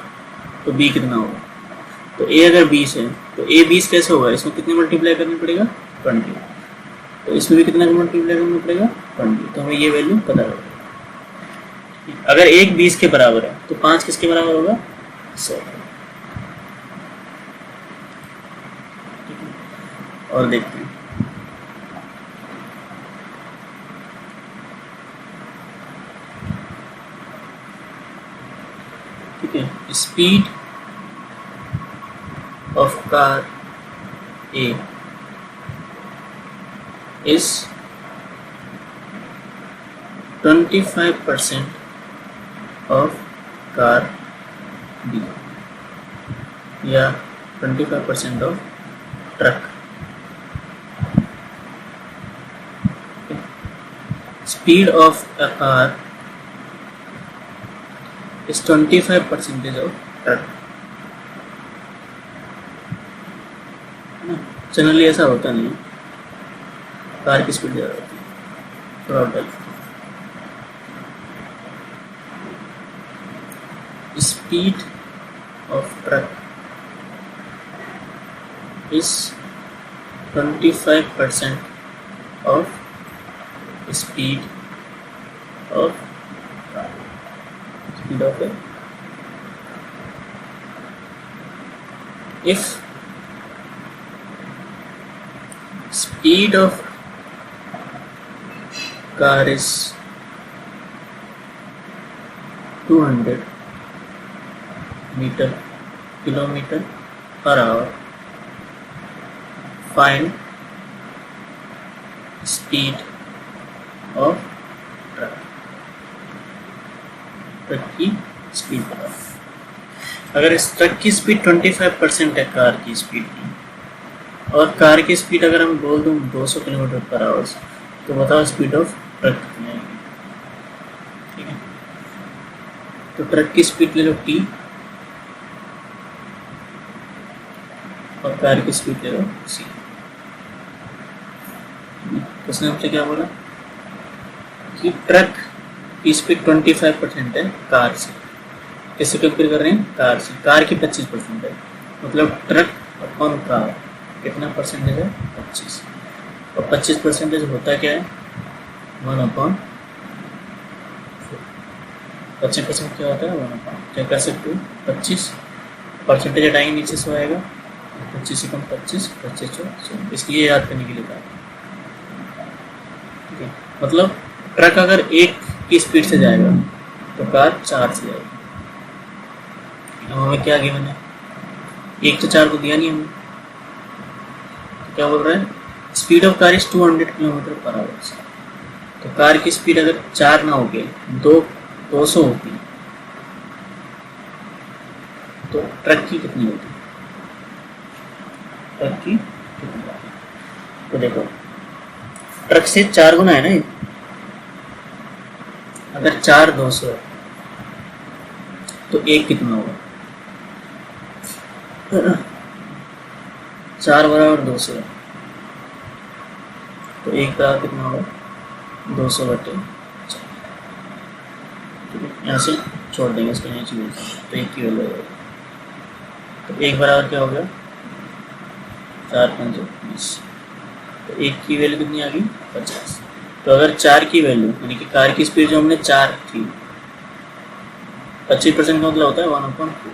Speaker 1: तो बी कितना होगा, तो ए अगर 20 है तो ए 20 कैसे होगा, इसमें कितने मल्टीप्लाई करना पड़ेगा 20, तो इसमें भी कितना मल्टीप्लाई करना पड़ेगा 20, तो हमें ये वैल्यू पता होगा। अगर एक 20 के बराबर है तो 5 किसके बराबर होगा 100। और देखते हैं ठीक है, speed of car A is 25% of car B या 25% of truck. Speed of a car is 25% of truck। Generally ऐसा होता नहीं है, कार की स्पीड ज़्यादा होती है throttle. Speed of truck is 25% of speed of car। Speed of a, if speed of car is 200 kilometer per hour, find speed of truck. Truck की speed बताओ। अगर इस ट्रक की स्पीड 25% है कार की स्पीड की, और कार की स्पीड अगर हम बोल दूँ 200 किलोमीटर पर आवर, तो बताओ स्पीड ऑफ ट्रक कितनी आएगी। ठीक है, तो ट्रक की स्पीड ले लो t और कार की स्पीड ले लो c। उसने हमसे क्या बोला कि ट्रक की स्पीड 25% है कार से। किससे कंपेयर कर रहे हैं, कार से। कार की 25% है, मतलब ट्रक अपॉन कार कितना परसेंटेज है 25, और 25% होता क्या है 1/4। 25% क्या होता है 1/4। क्या कर सकते हो 25 परसेंटेज हटाएंगे नीचे से आएगा 25 से कम 25, 25 100, इसलिए याद करने के लिए था। मतलब ट्रक अगर 1 की स्पीड से जाएगा तो कार 4 से जाएगी। अब हमें क्या गिवन है, 1 से 4 को दिया नहीं हमें, तो क्या बोल रहा है speed of car is 200 kilometre per hour. तो कार की स्पीड अगर 4 ना होगी, 200 होती, तो ट्रक की कितनी होती? ट्रक की कितनी होती? तो देखो, ट्रक से 4 गुना है ना ये। अगर 4 200 है तो एक कितना होगा? 4 बराबर 200 है, तो एक बराबर कितना होगा? 200 बटे 4। ठीक है, यहाँ से छोड़ देंगे इसको, नहीं चाहिए तो एक की वैल्यू होगा। तो एक बराबर क्या हो गया? 4 5 20। तो एक की वैल्यू कितनी आ गई? 50। तो अगर 4 की वैल्यू यानी कि कार की स्पीड जो हमने 4 थी, 25% का मतलब होता है 1/4।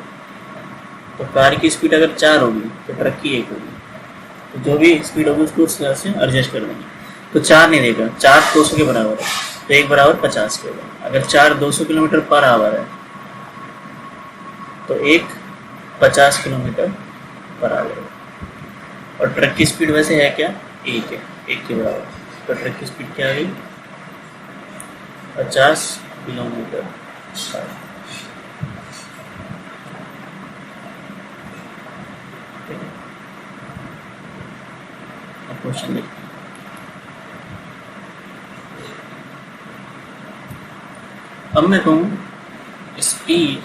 Speaker 1: तो कार की स्पीड अगर 4 होगी तो ट्रक की 1 होगी, तो जो भी स्पीड होगी उसको उस तरह से एडजस्ट कर देंगे। तो 4 नहीं देगा, 4 200 के बराबर है, तो 1 बराबर 50 के होगा। अगर 4 200 किलोमीटर पर आवर है तो 1 50 किलोमीटर पर आवर है। और ट्रक की स्पीड वैसे है क्या? 1 है, 1 के बराबर। तो ट्रक की स्पीड क्या आ गई? 50 किलोमीटर पर आवर। क्वेश्चन देखते हैं। अब मैं कहूँ speed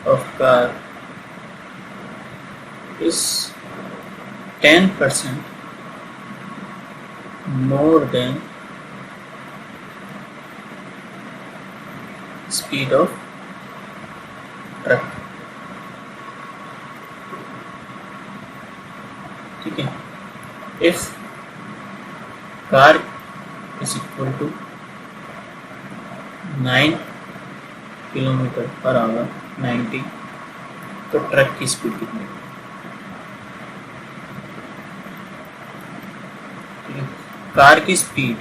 Speaker 1: of car is 10% more than speed of truck। ठीक है, if car is equal to 9 kilometre per hour 90, तो ट्रक की स्पीड कितनी है? कार की स्पीड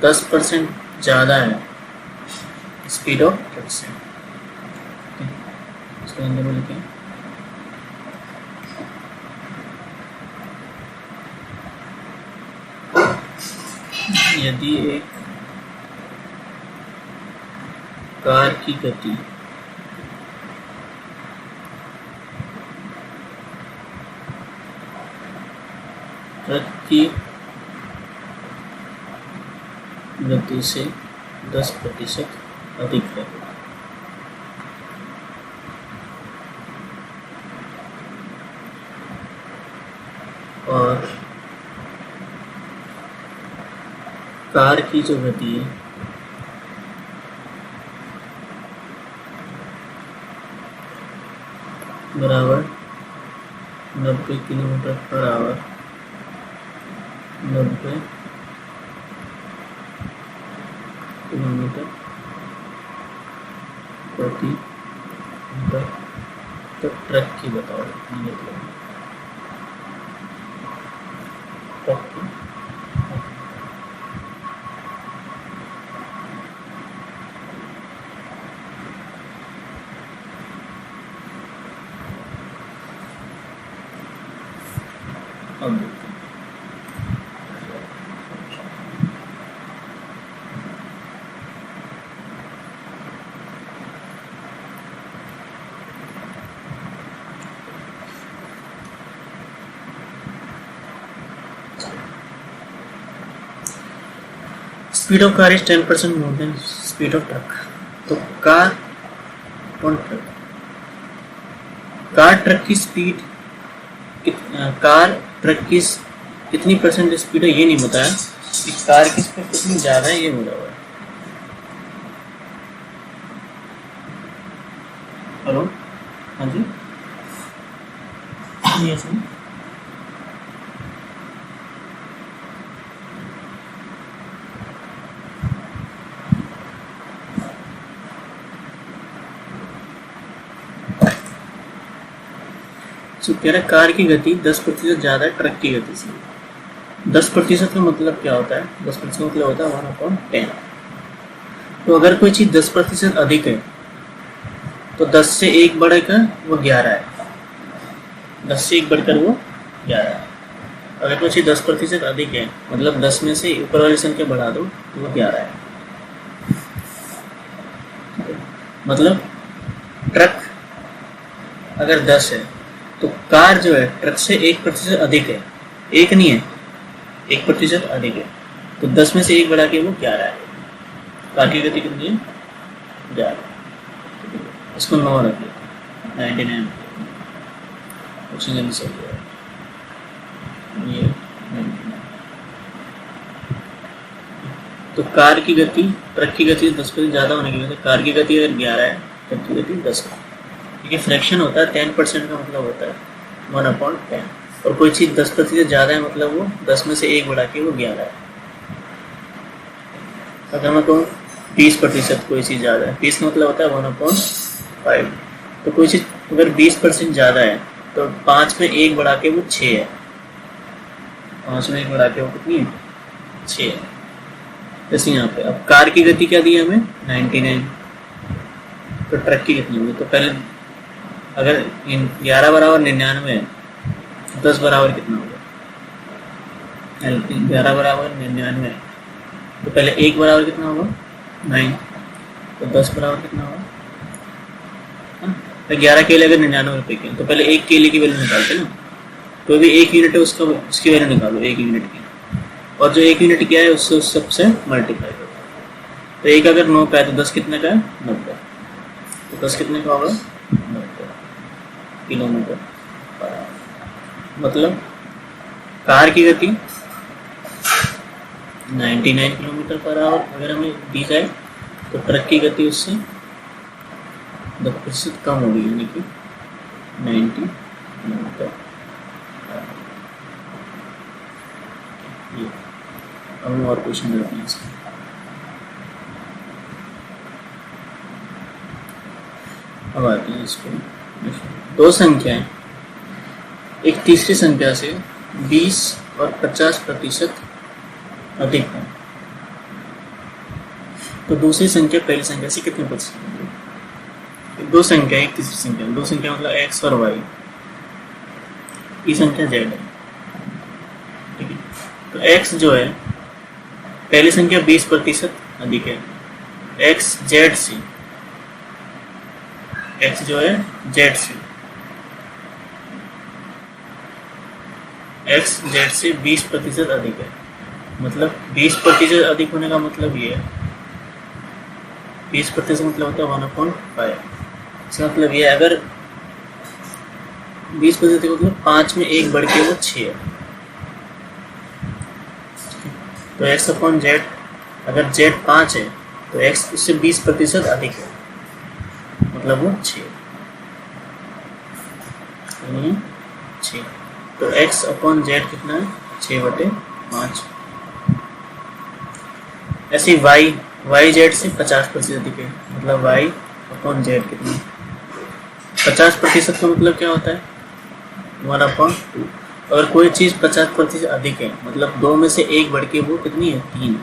Speaker 1: 10% ज़्यादा है स्पीड ऑफ ट्रक से। इसके अंदर में लिखें यदि एक कार की गति ट्रक की गति से 10% अधिक है, और कार की जो गति है बराबर 90 किलोमीटर पर आवर, 90 किलोमीटर प्रति घंटा, तो ट्रक की बताओ मतलब ट्रक की। अब speed of car is 10% more than speed of truck. तो कार ट्रक की स्पीड कार ट्रक की कितनी परसेंट स्पीड है ये नहीं बताया, कि कार की स्पीड कितनी ज़्यादा है ये बोला हुआ है। हेलो, हाँ जी, ये सुन कह रहा है कार की गति 10% ज़्यादा है ट्रक की गति से। 10% का मतलब क्या होता है? 10% का मतलब होता है 1/10। तो अगर कोई चीज़ 10% अधिक है तो 10 से 1 बढ़कर वो 11 है, 10 से 1 बढ़कर वो 11 है। अगर कोई चीज़ 10% अधिक है, मतलब 10 में से ऊपर वाली संख्या बढ़ा दो तो वो 11 है। मतलब ट्रक अगर 10 है तो कार जो है ट्रक से 1% अधिक है, एक नहीं है, 1% अधिक है, तो 10 में से 1 बढ़ा के वो 11 है। कार की गति कितनी है? 11। इसको 9 रखिए, 99 सही है ये 99। तो कार की गति ट्रक की गति 10% ज़्यादा होने की वजह से कार की गति अगर 11 है, ट्रक की गति 10 है। ये फ्रैक्शन होता है, 10% का मतलब होता है 1/10, और कोई चीज़ 10% ज़्यादा है मतलब वो 10 में से 1 बढ़ा के वो 11 है। अगर मैं कहूँ 20% कोई चीज़ ज़्यादा है, 20 का मतलब होता है 1/5। तो कोई चीज़ अगर 20% ज़्यादा है तो 5 में 1 बढ़ा के वो 6 है, 5 में 1 बढ़ा के वो कितनी है? 6 है। जैसे यहाँ पे अब कार की गति क्या दी है हमें? 99। तो ट्रक की कितनी होगी? तो पहले अगर 11 बराबर 99 है, 10 बराबर कितना होगा? 11 बराबर 99 है तो पहले 1 बराबर कितना होगा? 9। तो 10 बराबर कितना होगा? तो 11 केले अगर 99 रुपये के तो पहले 1 केले की वैल्यू निकालते ना, तो भी 1 यूनिट है उसका, उसकी वैल्यू निकालो 1 यूनिट की, और जो 1 यूनिट क्या है उससे उस सबसे मल्टीप्लाई करो। तो 1 अगर 9 का है तो 10 कितने का है? 90। तो 10 कितने का होगा? 90 किलोमीटर। मतलब कार की गति 99 किलोमीटर पर आवर अगर हमें दी जाए तो ट्रक की गति उससे 10% कम होगी, यानी कि 90 किलोमीटर। अब हम और क्वेश्चन करते हैं इसमें। अब आते हैं इसको, दो संख्याएं एक तीसरी संख्या से 20 और 50% अधिक है, तो दूसरी संख्या पहली संख्या से कितने प्रतिशत होगी? दो संख्या एक तीसरी संख्या, दो संख्या मतलब x और y, ये संख्या z है, ठीक है। तो x जो है पहली संख्या 20% अधिक है, x z से, x जो है z से, x z से 20% अधिक है। मतलब 20% अधिक होने का मतलब ये है, 20% मतलब होता है 1/5। इसका मतलब ये है अगर 20% मतलब 5 में 1 बढ़ के वो 6 है, तो x/z अगर z 5 है तो x उससे 20% अधिक है, मतलब वो 6। तो x/z कितना है? 6/5। ऐसे yz से 50% अधिक है, मतलब y/z कितना? 50% का मतलब क्या होता है? 1/2। अगर कोई चीज़ 50% अधिक है मतलब 2 में से 1 बढ़ के वो कितनी है? 3।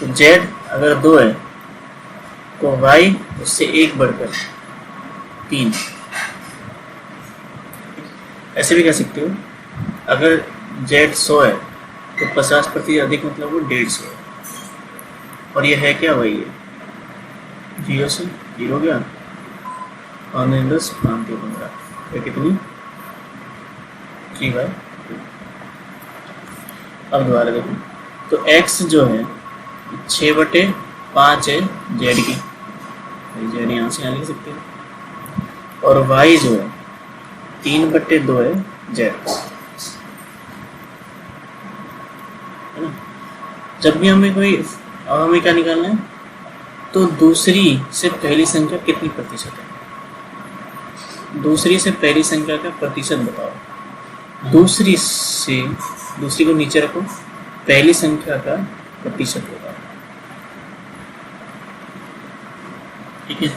Speaker 1: तो z अगर 2 है तो y उससे 1 बढ़कर 3। ऐसे भी कह सकते हो अगर z 100 है तो 50% अधिक मतलब वो 150 है, और ये है क्या? वही है 0 से 0 गया और 10 5 के 15, ये कितनी? 3/2। अब दोबारा देखो, तो x जो है 6/5 है z की, z यहाँ से यहाँ लिख सकते हैं, और y जो है 3/2 है z, है ना। जब भी हमें कोई, अब हमें क्या निकालना है? तो दूसरी से पहली संख्या कितनी प्रतिशत है? दूसरी से पहली संख्या का प्रतिशत बताओ। दूसरी को नीचे रखो, पहली संख्या का प्रतिशत बताओ, ठीक है।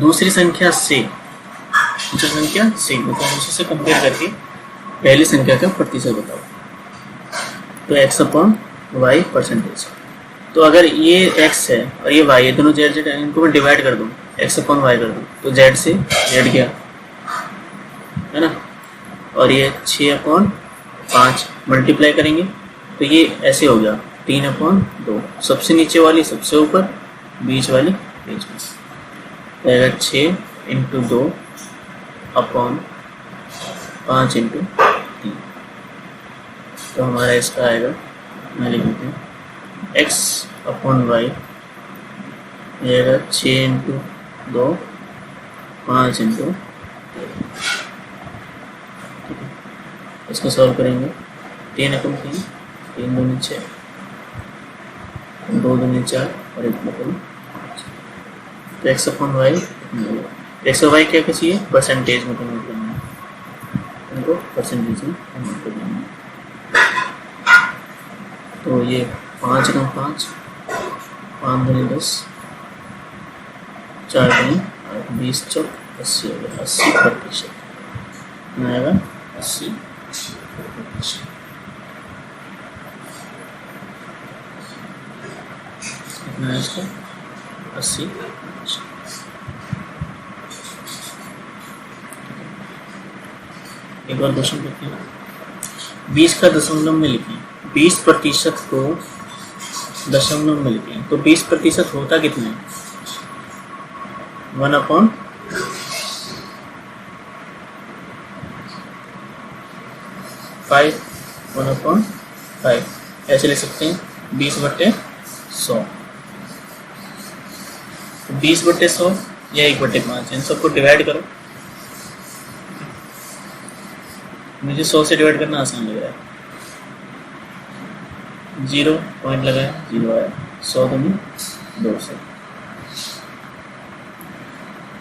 Speaker 1: दूसरी संख्या से बताओ, उसी से कंपेयर करके पहली संख्या का प्रतिशत बताओ। तो x/y परसेंटेज। तो अगर ये x है और ये y है, दोनों z है, इनको मैं डिवाइड कर दूँ, x/y कर दूँ, तो z से z गया, है ना, और ये 6/5 5 मल्टीप्लाई करेंगे तो ये ऐसे हो गया 3/2, सबसे नीचे वाली सबसे ऊपर, बीच वाली बीच में, रहेगा 6 इंटू 2 अपॉन 5 इंटू 3। तो हमारा इसका आएगा, मैं लिख देती हूँ x/y रहेगा 6 इंटू 2 5 इंटू, इसको सॉल्व करेंगे 3/3, 3 दूनी 6, 2 दूनी 4 और 1 बटे 5। तो x/y x/y क्या चाहिए, परसेंटेज में कन्वर्ट करना है, इनको परसेंटेज में कन्वर्ट करना है। तो ये 5 गुना 5, 5 दूनी 10, 4 दूनी 20 चौक 80 हो गया, 80% आएगा 80%। कितना है इसका 80%। एक बार क्वेश्चन देखते हैं, 20 का दशमलव में लिखें, 20% को दशमलव में लिखें, तो 20% होता कितना है, 1/5, ऐसे लिख सकते हैं 20/100। तो 20/100 या 1/5, इन सबको डिवाइड करो। मुझे 100 से डिवाइड करना आसान लग रहा है, 0 पॉइंट लगाया, 0 आया, 100 दूनी 200,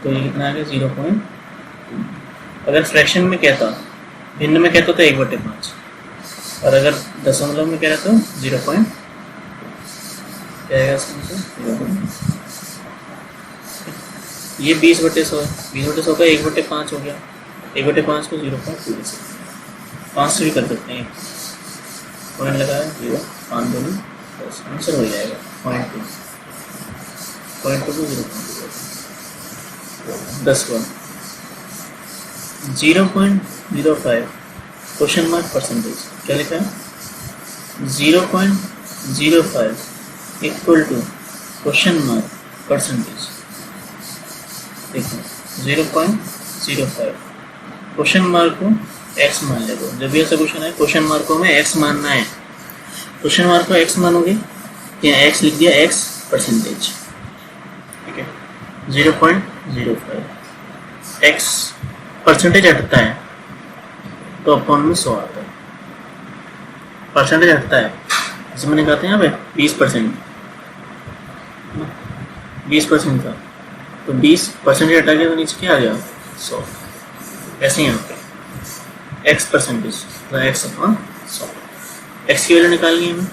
Speaker 1: तो ये कितना आ गया 0.2। अगर फ्रैक्शन में कहता, भिन्न में कहता तो 1/5, और अगर दशमलव में कह रहा तो 0. क्या आएगा इसका आंसर 0. ये 20/100 है, 20/100 का 1/5 हो गया, 1/5 को 0.2 5 से भी कर सकते हैं, पॉइंट लगाया 0, 5 दूनी 10, आंसर हो जाएगा 0.2 को 0.2, 10 बार 0.05 क्वेश्चन मार्क परसेंटेज, क्या लिखा है 0.05 equal to question mark percentage. देखो 0.05 क्वेश्चन मार्क को x मान ले दो, जब भी ऐसा क्वेश्चन है क्वेश्चन मार्क को हमें x मानना है, क्वेश्चन मार्क को x मानोगे, यहाँ x लिख दिया, x परसेंटेज, ठीक है 0.05, x परसेंटेज हटता है तो अपॉन में 100 आता है, परसेंटेज हटता है, जैसे मैंने कहा था यहाँ पे 20%, 20% था, तो 20% हटा के तो नीचे क्या आ गया 100, ऐसे ही यहाँ पे x परसेंटेज तो x/100, x की वैल्यू निकालनी है हमें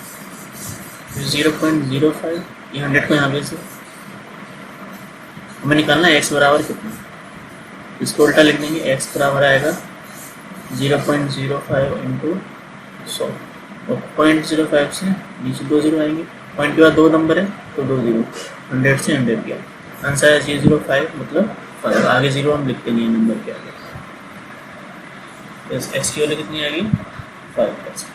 Speaker 1: 0.05, ये 100 को यहाँ पे से हमें निकालना है x बराबर कितना, इसको उल्टा लिख देंगे, x बराबर आएगा 0.05 इंटू 100, और 0.05 से नीचे 2 0 आएंगे, पॉइंट के बाद 2 नंबर है तो 2 0, 100 से 100 गया, आंसर है 0.05 मतलब 5, आगे 0 हम लिखते नहीं है नंबर के आगे। तो एक्स की वैल्यू कितनी आ गई 5%।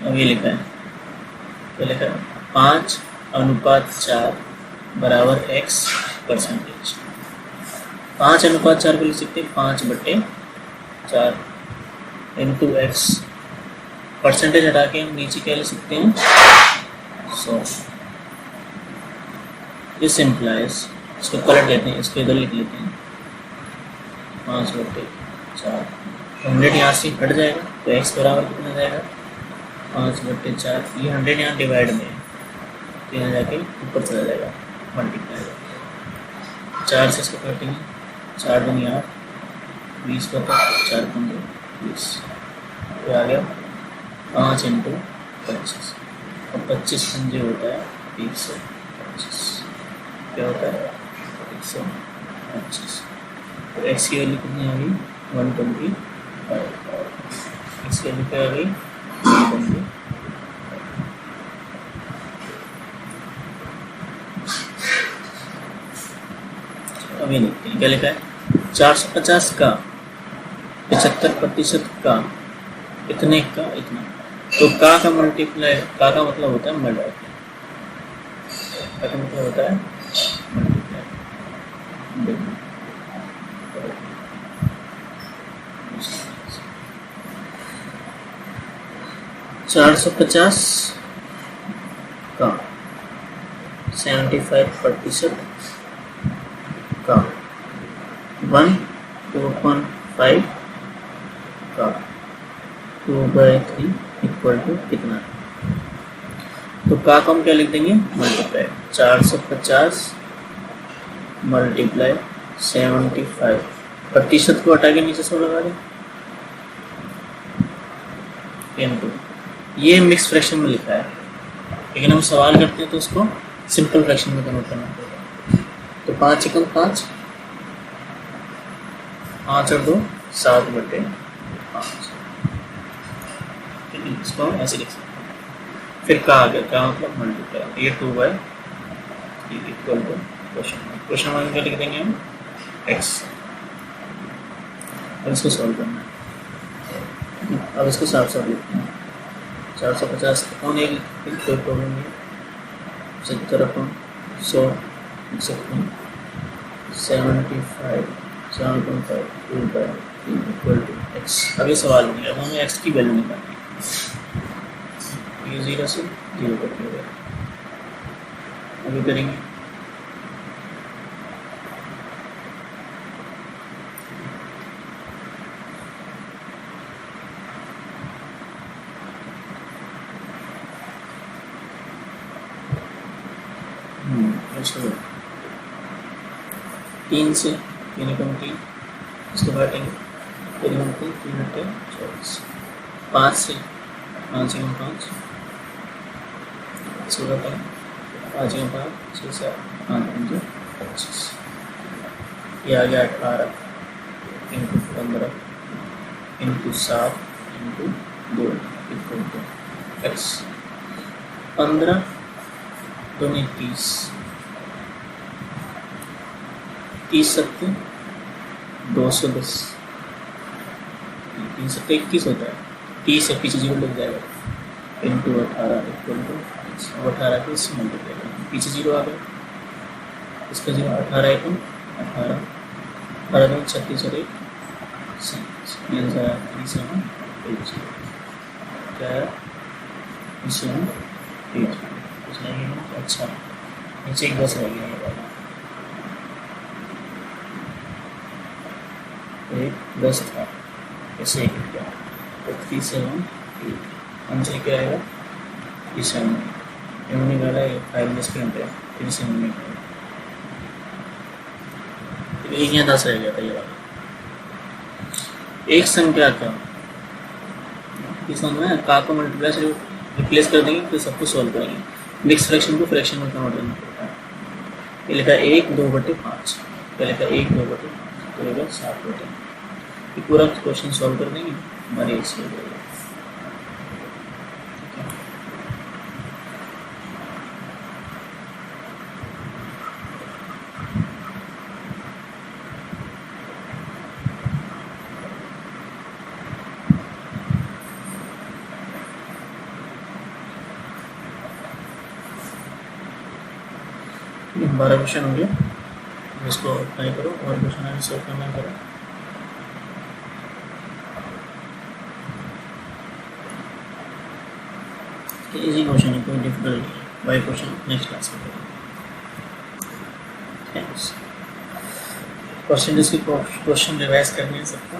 Speaker 1: अब ये लिखा है, तो लिखा है 5:4 बराबर x परसेंटेज, 5:4 को लिख सकते हैं 5/4 इंटू एक्स, परसेंटेज हटा के हम नीचे क्या लिख सकते हैं 100। दिस इम्प्लाइज, इसको पलट देते हैं, इसको इधर लिख लेते हैं 5/4, 100 यहाँ से हट जाएगा तो x बराबर कितना जाएगा 5/4, ये 100 यहाँ डिवाइड में, तो यहाँ जाके ऊपर चला जाएगा मल्टीप्लाई, 4 से इसको काटेंगे, 4 दूनी 8, 20 का 4 15 20, तो आ गया 5 इंटू 25, और 25 पंजे होता है 125, क्या होता है 125, तो एक्स की वैल्यू कितनी आ गई 125, एक्स की वैल्यू क्या आ गई 125। अभी देखते हैं क्या लिखा है, 450 का 75% का, इतने का इतना, तो का मल्टीप्लाई, का मतलब होता है मल्टीप्लाई, का मतलब होता है मल्टीप्लाई। 450 का 75% का 1/2.5 का 2/3 इक्वल टू कितना। तो का को हम क्या लिख देंगे, मल्टीप्लाई 450 मल्टीप्लाई 75, प्रतिशत को हटा के नीचे 100 लगा दें, इनटू, ये मिक्स फ्रैक्शन में लिखा है, लेकिन हम सवाल करते हैं तो उसको सिंपल फ्रैक्शन में कन्वर्ट करना पड़ेगा। तो 5 एकम 5, 5 और 2 7/5, इसको हम ऐसे लिख सकते हैं। फिर का आ गया, का मतलब मल्टीप्लाई, ये 2/3 इक्वल टू क्वेश्चन मार्क क्या लिख देंगे हम, x। अब इसको सॉल्व करना है। अब इसको साफ साफ लिखते हैं, 450 कौन एक कोई प्रॉब्लम नहीं, 70 अपन 100 लिख सकते हैं, 75 7.5 2/3 इक्वल टू x। अब ये सवाल नहीं है, अब हमें x की वैल्यू निकालनी है, ये 0 से 0 कर दिया, अभी करेंगे। उसको 3 से 3 एकम 3, इसको काटेंगे, 3 एकम 3 3 बटे 24, 5 से 5 एकम 5, इसको काटेंगे 5 एकम 5 6 से 5 पंजे 25, ये आ गया 18 into 15 into 7 into 2 equal to x। 15 2 30, 30 सत्ते 210, 3 सत्ते 21 होता है, 30 से पीछे 0 लग जाएगा, इंटू 18 इक्वल टू, अब 18 को इससे मल्टीप्लाई करेंगे, पीछे 0 आ गया, इसका 0, 18 एकम 18, 18 में 36 और 1 क्या है, अच्छा नीचे एक 10 रह गया, एक 10 था, ऐसे एक क्या, तो 3 7 8 आंसर क्या आएगा, 3 7 एम निकाला है, 5 डिस्काउंट है, 3 7 निकाला, एक यहाँ 10 रह गया था ये वाला। एक संख्या का में का को मल्टीप्लाई से रिप्लेस कर देंगे, फिर सबको सॉल्व करेंगे, मिक्स फ्रैक्शन को फ्रैक्शन में कन्वर्ट करना पड़ता है। ये लिखा 1 2/5, पहले का 1 2/5, तो लिखा 7/5, ये पूरा क्वेश्चन सॉल्व कर देंगे, हमारी एक सॉल्व हो जाएगा। बारह क्वेश्चन हो गया, इसको अप्लाई करो और क्वेश्चन आगे सॉल्व करना करो। इजी क्वेश्चन है, कोई डिफिकल्ट नहीं है, बाई क्वेश्चन नेक्स्ट क्लास में करेंगे। थैंक्स। परसेंटेज की क्वेश्चन रिवाइज करनी है सबका।